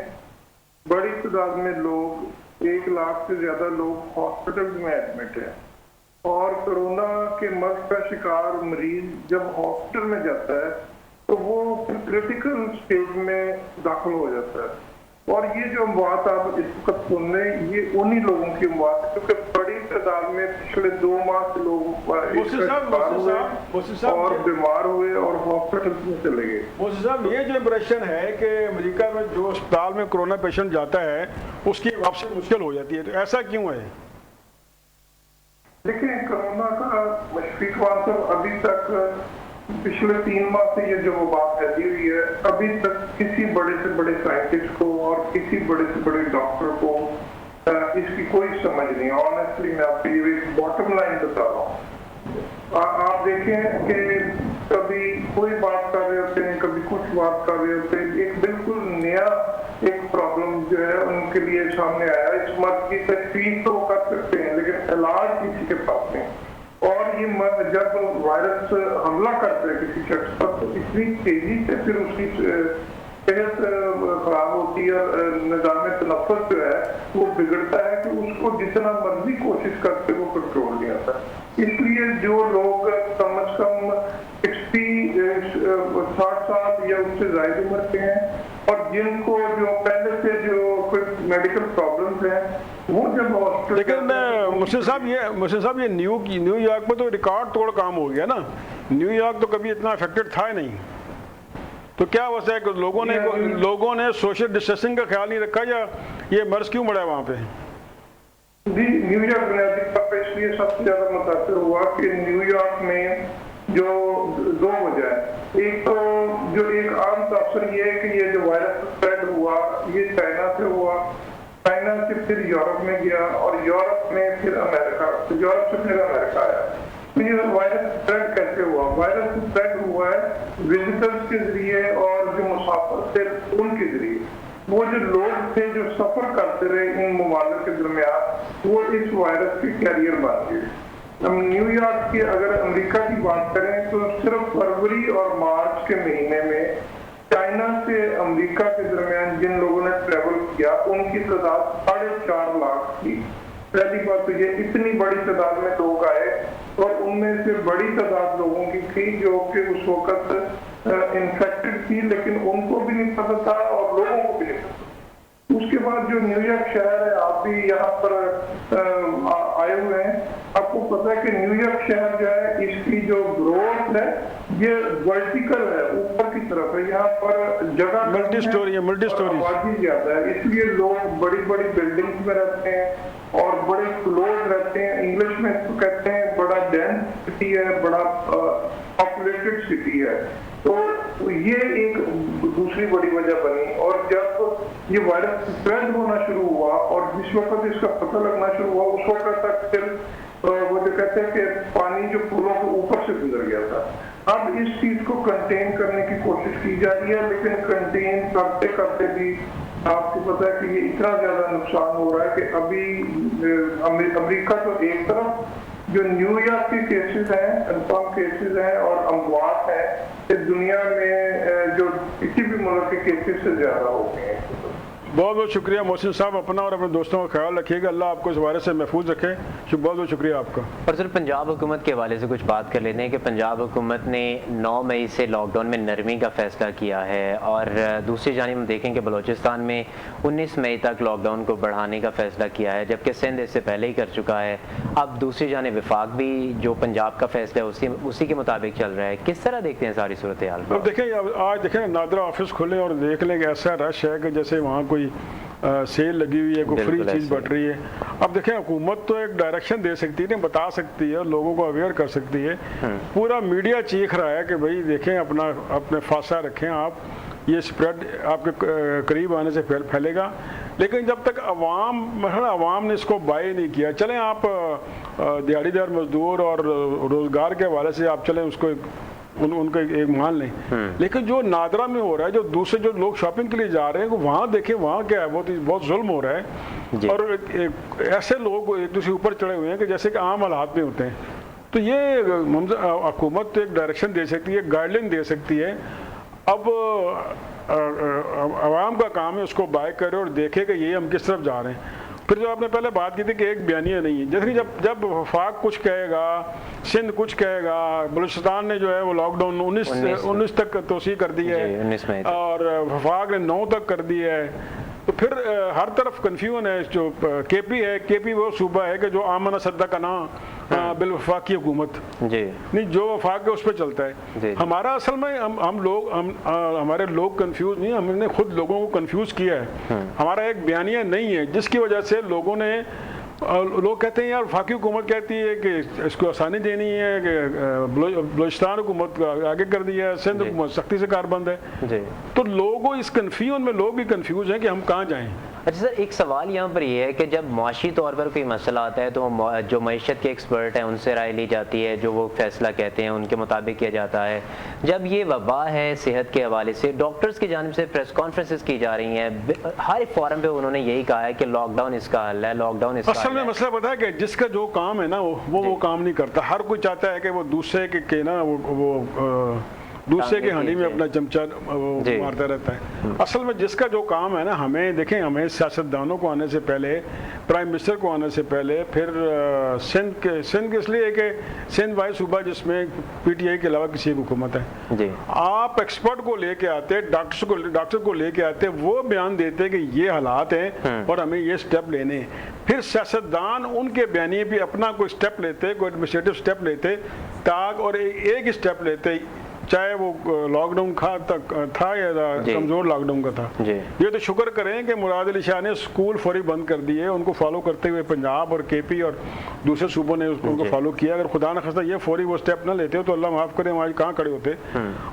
बड़ी तादाद में लोग 1 लाख से ज्यादा लोग हॉस्पिटल में एडमिट हैं और कोरोना के मर्ज का शिकार मरीज जब हॉस्पिटल में जाता है तो वो क्रिटिकल स्टेज में दाखिल हो जाता है और ये जो अमवात आप इस वक्त सुन रहे हैं ये उन्हीं लोगों की अमवात है क्योंकि बड़ी तादाद में पिछले 2 माह से लोग और बीमार हुए और हॉस्पिटल में चले गए। मोदी साहब, ये जो इम्प्रेशन है कि अमेरिका में जो अस्पताल में कोरोना पेशेंट जाता है उसकी वापसी मुश्किल हो जाती है, तो ऐसा क्यों है? देखिए, कोरोना का मशफीकवान साहब अभी तक पिछले 3 माह से ये जो वबा फैली हुई है अभी तक किसी बड़े से बड़े साइंटिस्ट को और किसी बड़े से बड़े डॉक्टर को इसकी कोई समझ नहीं। ऑनेस्टली मैं आपको ये एक बॉटम लाइन बता रहा हूँ। आप देखें कि कभी कोई बात कर रहे होते हैं, कभी कुछ बात कर रहे होते हैं, एक बिल्कुल नया एक प्रॉब्लम जो है उनके लिए सामने आया। इस मर्ज की तशखीस तो कर सकते हैं लेकिन इलाज किसी के पास नहीं और ये जब वायरस हमला करता है किसी शख्स पर तो इतनी तेजी से फिर उसकी सेहत खराब होती है और निज़ाम तनफ़्फ़ुस जो है वो बिगड़ता है कि उसको जितना मर्जी कोशिश करते वो कंट्रोल नहीं आता। इसलिए जो लोग कम अज कम 60 साल या उससे ज़्यादा उम्र के हैं और जिनको जो पहले से जो कोई मेडिकल प्रॉब्लम्स हैं वो जब हॉस्पिटल। लेकिन मुर्शिद साहब ये न्यूयॉर्क में तो रिकॉर्ड तोड़ काम हो गया ना। न्यूयॉर्क तो कभी इतना अफेक्टेड था ही नहीं, तो क्या वजह है कि लोगों ने सोशल डिस्टेंसिंग का ख्याल नहीं रखा या ये मर्ज क्यों बढ़ा वहाँ पे? जी, न्यूयॉर्क बुनियादी तौर पर इसलिए सबसे ज्यादा मुतासर हुआ कि न्यूयॉर्क में जो 2 वजह है। एक तो जो एक आम तासर ये है कि ये जो वायरस स्प्रेड हुआ ये चाइना से हुआ, चाइना से फिर यूरोप में गया और यूरोप में फिर अमेरिका, यूरोप से फिर अमेरिका आया। तो ये वायरस स्प्रेड कैसे हुआ? वायरस स्प्रेड हुआ है विजिटर्स के जरिए और जो मुसाफिर थे उनके जरिए। वो जो लोग थे जो सफर करते रहे इन ममालिक के दरमियान वो इस वायरस के कैरियर बन गए। हम न्यूयॉर्क की अगर अमेरिका की बात करें तो सिर्फ फरवरी और मार्च के महीने में चाइना से अमेरिका के दरमियान जिन लोगों ने ट्रेवल किया उनकी तादाद 4.5 लाख थी। पहली बात तो ये इतनी बड़ी तादाद में लोग आए और उनमें से बड़ी तादाद लोगों की थी जो कि उस वक्त इन्फेक्टेड थी लेकिन उनको भी नहीं पता था और लोगों को भी नहीं पता। उसके बाद जो न्यूयॉर्क शहर है, आप भी यहाँ पर आए हुए हैं, आपको पता है कि न्यूयॉर्क शहर जो है इसकी जो ग्रोथ है ये वर्टिकल है, ऊपर की तरफ है। यहाँ पर जगह मल्टी स्टोरी आबादी ज्यादा है, इसलिए लोग बड़ी बड़ी बिल्डिंग्स में रहते हैं और बड़े क्लोज रहते हैं। इंग्लिश में इसको कहते हैं बड़ा डेंस सिटी है, बड़ा पॉपुलेटेड सिटी है। तो ये एक दूसरी बड़ी वजह बनी और जब ये वायरस स्प्रेड होना शुरू हुआ और जिस वक्त इसका पता लगना शुरू हुआ उस वक्त तक फिर वो जो कहते हैं कि पानी जो पुलों के ऊपर से गुजर गया था। अब इस चीज को कंटेन करने की कोशिश की जा रही है लेकिन कंटेन करते करते भी आपको पता है कि ये इतना ज्यादा नुकसान हो रहा है कि अभी अमेरिका तो एक तरफ जो न्यूयॉर्क के केसेस हैं, कंफर्म केसेस हैं और अमवात हैं, दुनिया में जो किसी भी मुल्क के केसेस से ज्यादा हो गए हैं। बहुत बहुत शुक्रिया मोहसिन साहब, अपना और अपने दोस्तों का ख्याल रखिएगा, अल्लाह आपको इस वायरस से महफूज रखे। बहुत बहुत शुक्रिया आपका। और सर पंजाब हुकूमत के हवाले से कुछ बात कर लेते हैं कि पंजाब हुकूमत ने 9 मई से लॉकडाउन में नरमी का फैसला किया है और दूसरी जानिब हम देखें कि बलूचिस्तान में 19 मई तक लॉकडाउन को बढ़ाने का फैसला किया है, जबकि सिंध इससे पहले ही कर चुका है। अब दूसरी जानिब वफाक भी जो पंजाब का फैसला है उसी के मुताबिक चल रहा है। किस तरह देखते हैं सारी सूरत हाल? अब देखें, आज देखें नादरा ऑफिस खोलें और देख लें कि ऐसा रश है कि जैसे वहाँ कोई सेल लगी हुई है, कोई फ्री चीज़ बट रही है। अब देखें, हुकूमत तो एक डायरेक्शन दे सकती है, बता सकती है, लोगों को अवेयर कर सकती है। पूरा मीडिया चीख रहा है कि भाई देखें, अपने फासला रखें, आप ये स्प्रेड आपके करीब आने से फैलेगा। लेकिन जब तक अवाम ने इसको बाय नहीं किया, चलें आप दिहाड़ीदार मजदूर और रोज़गार के हवाले से आप चलें उसको उनका एक मान लें, लेकिन जो नादरा में हो रहा है, जो दूसरे जो लोग शॉपिंग के लिए जा रहे हैं, वहाँ देखें वहाँ क्या है, बहुत जुल्म हो रहा है। और ऐसे लोग एक दूसरे ऊपर चढ़े हुए हैं कि जैसे कि आम हालात में होते हैं। तो ये हुकूमत एक डायरेक्शन दे सकती है, गाइडलाइन दे सकती है। अब आवाम का काम है उसको बाय करे और देखे कि ये हम किस तरफ जा रहे हैं। फिर जो आपने पहले बात की थी कि एक बयानिया नहीं है, जैसे जब वफाक कुछ कहेगा, सिंध कुछ कहेगा, बलूचिस्तान ने जो है वो लॉकडाउन 19 तक तोसी कर दी है और वफाक ने 9 तक कर दी है। तो फिर हर तरफ कन्फ्यूजन है। जो केपी वो सूबा है कि जो आमना सद्दा का ना बिल वफाक की हुकूमत नहीं, जो वफाक है उस पर चलता है। हमारा असल में हमारे लोग कंफ्यूज नहीं, हमने खुद लोगों को कंफ्यूज किया है। हमारा एक बयानिया नहीं है जिसकी वजह से लोग कहते हैं यार वफाकी हुकूमत कहती है कि इसको आसानी देनी है कि बलूचिस्तान हुकूमत आगे कर दिया है, सिंध हुकूमत सख्ती से कारबंद है। तो लोगों इस कन्फ्यूजन में लोग भी कन्फ्यूज हैं कि हम कहाँ जाएं। अच्छा सर, एक सवाल यहाँ पर यह है कि जब माशी तौर पर कोई मसला आता है तो जो मईशत के एक्सपर्ट हैं उनसे राय ली जाती है, जो वो फैसला कहते हैं उनके मुताबिक किया जाता है। जब ये वबा है सेहत के हवाले से डॉक्टर्स की जानिब से प्रेस कॉन्फ्रेंसेस की जा रही हैं, हर एक फोरम पे उन्होंने यही कहा है कि लॉकडाउन इसका हल है, लॉकडाउन इसका असल में मसला पता है कि जिसका जो काम है ना वो काम नहीं करता। हर कोई चाहता है कि वो दूसरे के ना वो दूसरे के हानि में अपना चमचा मारता रहता है। असल में जिसका जो काम है ना, हमें देखें, हमें सियासतदानों को आने से पहले, प्राइम मिनिस्टर को आने से पहले, फिर सिंध इसलिए कि सिंध वाई सूबा जिसमें पीटीआई के अलावा किसी की हुकूमत है। आप एक्सपर्ट को लेके आते, डॉक्टर को लेके आते, वो बयान देते कि ये हालात हैं और हमें ये स्टेप लेने हैं। फिर सियासतदान उनके बयानी भी अपना कोई स्टेप लेते, कोई एडमिनिस्ट्रेटिव स्टेप लेते और एक स्टेप लेते, चाहे वो लॉकडाउन था या कमजोर लॉकडाउन का था। ये तो शुक्र करें कि मुराद अली शाह ने स्कूल फौरी बंद कर दिए, उनको फॉलो करते हुए पंजाब और केपी और दूसरे सूबों ने उनको फॉलो किया। अगर खुदा न खास्ता ये फौरी वो स्टेप न लेते तो अल्लाह माफ करे हम आज कहाँ खड़े होते।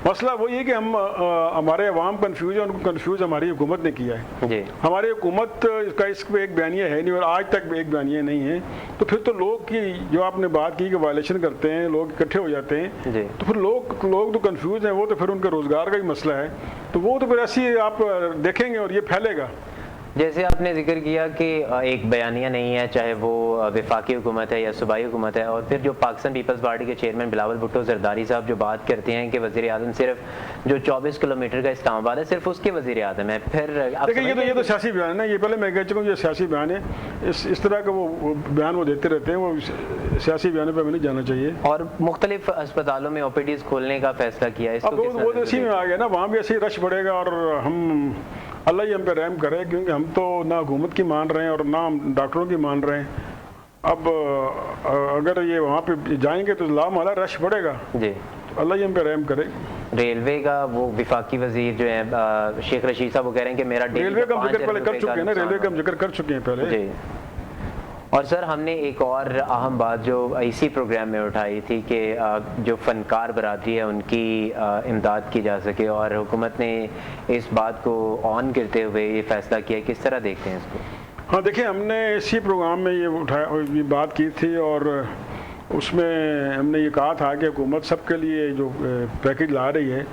मसला वही है कि हमारे अवाम कन्फ्यूज है, उनको कन्फ्यूज हमारी हुकूमत ने किया है। हमारी हुकूमत का इस पर एक बयानिया है नहीं और आज तक एक बयानिया नहीं है। तो फिर तो लोग की जो आपने बात की कि वायलेशन करते हैं, लोग इकट्ठे हो जाते हैं, तो फिर लोग तो कंफ्यूज हैं, वो तो फिर उनके रोजगार का ही मसला है। तो वो तो फिर ऐसी आप देखेंगे और ये फैलेगा। जैसे आपने जिक्र किया कि एक बयानिया नहीं है, चाहे वो वफाकी हुकूमत है या सूबाई हुकूमत है, और फिर जो पाकिस्तान पीपल्स पार्टी के चेयरमैन बिलावल भुट्टो जरदारी साहब जो बात करते हैं कि वज़ीर आज़म सिर्फ जो 24 किलोमीटर का इस्लामाबाद है सिर्फ उसके वज़ीर आज़म है। फिर देखिए ये तो सियासी बयान है ना, ये पहले मैं कह चुका हूँ ये सियासी बयान है। इस तरह का वो बयान वो देते रहते हैं, वो सियासी बयान पर हमें नहीं जाना चाहिए। और मुख्तलिफ अस्पतालों में OPDs खोलने का फैसला किया है, वो तो इसी में आ गया ना, वहाँ भी ऐसे रश बढ़ेगा और हम अल्लाह ही हम पे रहम करे, क्योंकि हम तो ना हुकूमत की मान रहे हैं और ना हम डॉक्टरों की मान रहे हैं। अब अगर ये वहाँ पे जाएंगे तो लामाला रश बढ़ेगा जी, तो अल्लाह ही हम पे रहम करे। रेलवे का वो वफाकी वजीर जो है शेख रशीद साहब वो कह रहे हैं कि मेरा रेलवे का जिक्र पहले कर चुके हैं ना, रेलवे का जिक्र कर चुके हैं पहले जी। और सर हमने एक और अहम बात जो इसी प्रोग्राम में उठाई थी कि जो फ़नकार बरादरी है उनकी इमदाद की जा सके, और हुकूमत ने इस बात को ऑन करते हुए ये फ़ैसला किया। किस तरह देखते हैं इसको? हाँ देखिए, हमने इसी प्रोग्राम में ये बात की थी और उसमें हमने ये कहा था कि हुकूमत सबके लिए जो पैकेज ला रही है,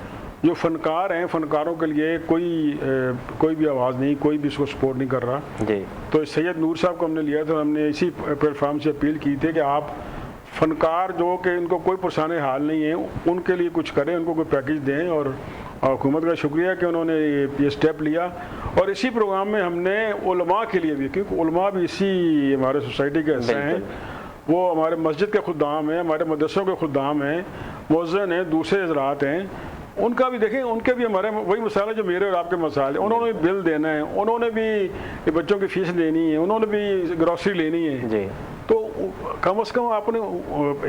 जो फ़नकार हैं फ़नकारों के लिए कोई भी आवाज़ नहीं, कोई भी इसको सपोर्ट नहीं कर रहा जी। तो सैयद नूर साहब को हमने लिया था, हमने इसी प्लेटफार्म से अपील की थी कि आप फ़नकार जो कि इनको कोई परेशानी हाल नहीं है उनके लिए कुछ करें, उनको कोई पैकेज दें। और हुकूमत का शुक्रिया कि उन्होंने ये स्टेप लिया और इसी प्रोग्राम में हमने उलमा के लिए भी, क्योंकि उलमा भी इसी हमारे सोसाइटी के हिस्से हैं, वो हमारे मस्जिद के खुदाम हैं, हमारे मदरसों के खुदाम हैं, मुअज्जिन हैं, दूसरे हज़रात हैं, उनका भी देखें, उनके भी हमारे वही मसाले जो मेरे और आपके मसाले, उन्होंने भी बिल देना है, उन्होंने भी बच्चों की फीस लेनी है, उन्होंने भी ग्रॉसरी लेनी है जी। तो कम से कम आपने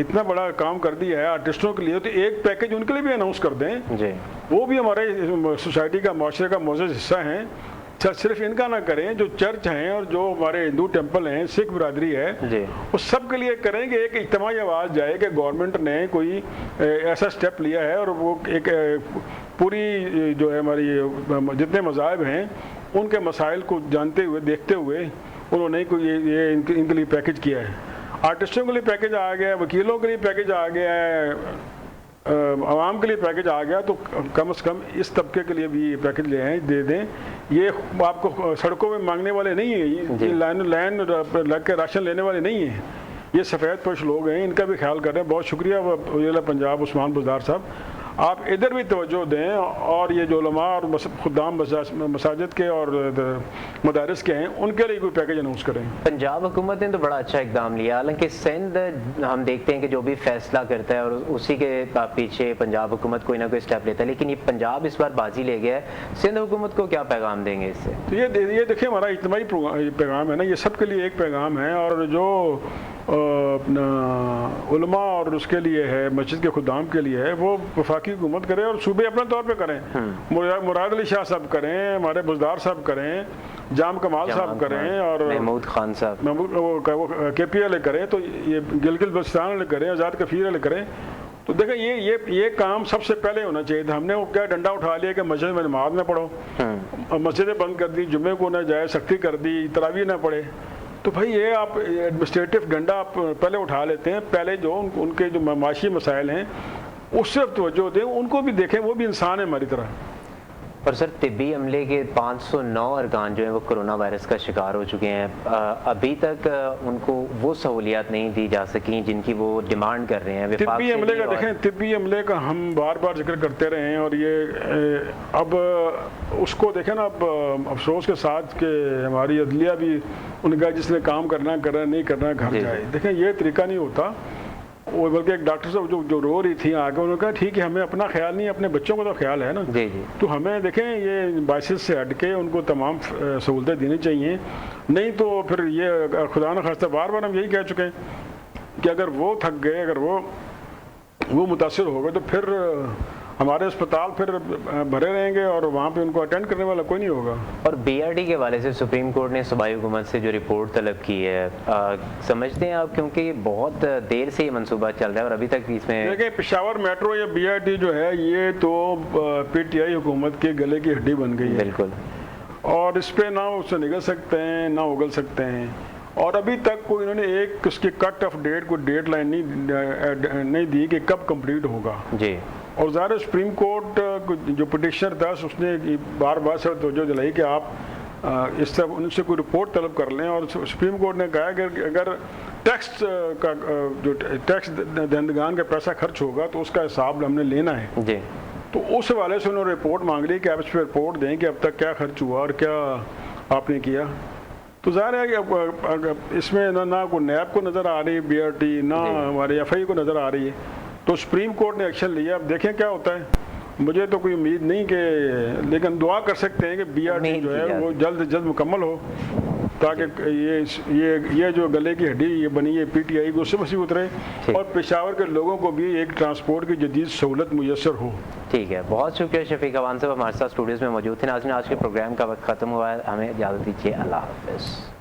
इतना बड़ा काम कर दिया है आर्टिस्टों के लिए, तो एक पैकेज उनके लिए भी अनाउंस कर दें जी। वो भी हमारे सोसाइटी का, माशरे का मौजूद हिस्सा हैं। सिर्फ इनका ना करें, जो चर्च हैं और जो हमारे हिंदू टेंपल हैं, सिख बिरादरी है, वो सब के लिए करें कि एक इज्तिमाई आवाज़ जाए कि गवर्नमेंट ने कोई ऐसा स्टेप लिया है और वो एक पूरी जो है हमारी जितने मज़ाहिब हैं उनके मसाइल को जानते हुए, देखते हुए उन्होंने कोई ये इनके लिए पैकेज किया है। आर्टिस्टों के लिए पैकेज आ गया है, वकीलों के लिए पैकेज आ गया है, आवाम के लिए पैकेज आ गया, तो कम से कम इस तबके के लिए भी पैकेज ले आए, दे दें। ये आपको सड़कों में मांगने वाले नहीं हैं, ये लाइन लग के राशन लेने वाले नहीं हैं, ये सफ़ेद पोश लोग हैं, इनका भी ख्याल कर रहे हैं। बहुत शुक्रिया वज़ीर पंजाब उस्मान बुज़दार साहब, आप इधर भी तवज्जो दें और ये जो उलमा और खुदाम मसाजिद के और मदारिस के हैं उनके लिए कोई पैकेज अनाउंस करें। पंजाब हुकूमत ने तो बड़ा अच्छा इकदाम लिया, हालांकि सिंध हम देखते हैं कि जो भी फैसला करता है और उसी के पीछे पंजाब हुकूमत कोई ना कोई स्टेप लेता है, लेकिन ये पंजाब इस बार बाजी ले गया है। सिंध हुकूमत को क्या पैगाम देंगे इससे? तो ये देखिए, हमारा इज्तिमाई पैगाम है ना, ये सब के लिए एक पैगाम है, और जो उलमा और उसके लिए है, मस्जिद के खुदाम के लिए है, वो वफाकी हुकूमत करे और सूबे अपने तौर पे करें। मुराद अली शाह साहब करें, हमारे बुज़दार साहब करें, जाम कमाल साहब करें, और महमूद खान साहब KPL करें, तो ये गिलगित बल्तिस्तान वाले करें, आज़ाद कफ़ीर वाले करें। तो देखें, ये काम सबसे पहले होना चाहिए था। हमने वो क्या डंडा उठा लिया कि मस्जिद में नमाज ना पढ़ो, मस्जिदें बंद कर दी, जुम्मे को ना जाए, सख्ती कर दी, तरावी ना पढ़े। तो भाई ये आप एडमिनिस्ट्रेटिव डंडा आप पहले उठा लेते हैं, पहले जो उनके जो माशी मसाइल हैं उससे अब तवज्जो दें, उनको भी देखें, वो भी इंसान है हमारी तरह। और सर, तिब्बी अमले के 509 अरकान जो हैं वो कोरोना वायरस का शिकार हो चुके हैं, अभी तक उनको वो सहूलियात नहीं दी जा सकी जिनकी वो डिमांड कर रहे हैं। तिब्बी अमले का देखें, तिब्बी अमले का हम बार बार जिक्र करते रहे हैं, और ये अब उसको देखें ना, अब अफसोस के साथ कि हमारी अदलिया भी उनका जिसने काम करना नहीं करना घर जाए। देखें, ये तरीका नहीं होता। वो बल्कि एक डॉक्टर साहब जो रो रही थी आगे, उन्होंने कहा ठीक है, हमें अपना ख्याल नहीं, अपने बच्चों का तो ख्याल है ना जी। तो हमें देखें, ये बाइसिस से हट के उनको तमाम सहूलतें देनी चाहिए, नहीं तो फिर ये खुदा न खास्ता बार बार हम यही कह चुके हैं कि अगर वो थक गए, अगर वो मुतासिर हो गए, तो फिर हमारे अस्पताल फिर भरे रहेंगे और वहाँ पे उनको अटेंड करने वाला कोई नहीं होगा। और BRT के हवाले से सुप्रीम कोर्ट ने सूबाई हुकूमत से जो रिपोर्ट तलब की है, समझते हैं आप, क्योंकि बहुत देर से ये मनसूबा चल रहा है और अभी तक इसमें देखिए, पेशावर मेट्रो या BRT जो है ये तो PTI हुकूमत के गले की हड्डी बन गई है। बिल्कुल, और इस पर ना उससे निकल सकते हैं ना उगल सकते हैं, और अभी तक कोई इन्होंने एक उसकी कट ऑफ डेट, कोई डेट लाइन नहीं दी कि कब कंप्लीट होगा जी। और ज़ाहिर सुप्रीम कोर्ट जो पिटिशनर था उसने बार बार से तवज्जो दिलाई कि आप इस तरह उनसे कोई रिपोर्ट तलब कर लें, और सुप्रीम कोर्ट ने कहा कि अगर टैक्स का जो टैक्स दहंदगान का पैसा खर्च होगा तो उसका हिसाब हमने लेना है जी। तो उस हवाले से उन्होंने रिपोर्ट मांग ली कि आप इस पर रिपोर्ट दें कि अब तक क्या खर्च हुआ और क्या आपने किया। तो ज़ाहिर है कि इसमें ना कोई नैब को नज़र आ रही है BRT, ना हमारे FI को नज़र आ रही है। तो सुप्रीम कोर्ट ने एक्शन लिया, अब देखें क्या होता है। मुझे तो कोई उम्मीद नहीं कि, लेकिन दुआ कर सकते हैं कि BRT जो है वो जल्द से जल्द मुकम्मल हो, ताकि ये जो गले की हड्डी ये बनी है PTI को उससे मसीह उतरे और पेशावर के लोगों को भी एक ट्रांसपोर्ट की जदीद सहूलत मुयसर हो। ठीक है, बहुत शुक्रिया शफीक अवान साहब, हमारे साथ स्टूडियोज़ में मौजूद थे। नाज़रीन, आज के प्रोग्राम का वक्त ख़त्म हुआ है, हमें इजाज़त दीजिए, अल्लाह हाफ़िज़।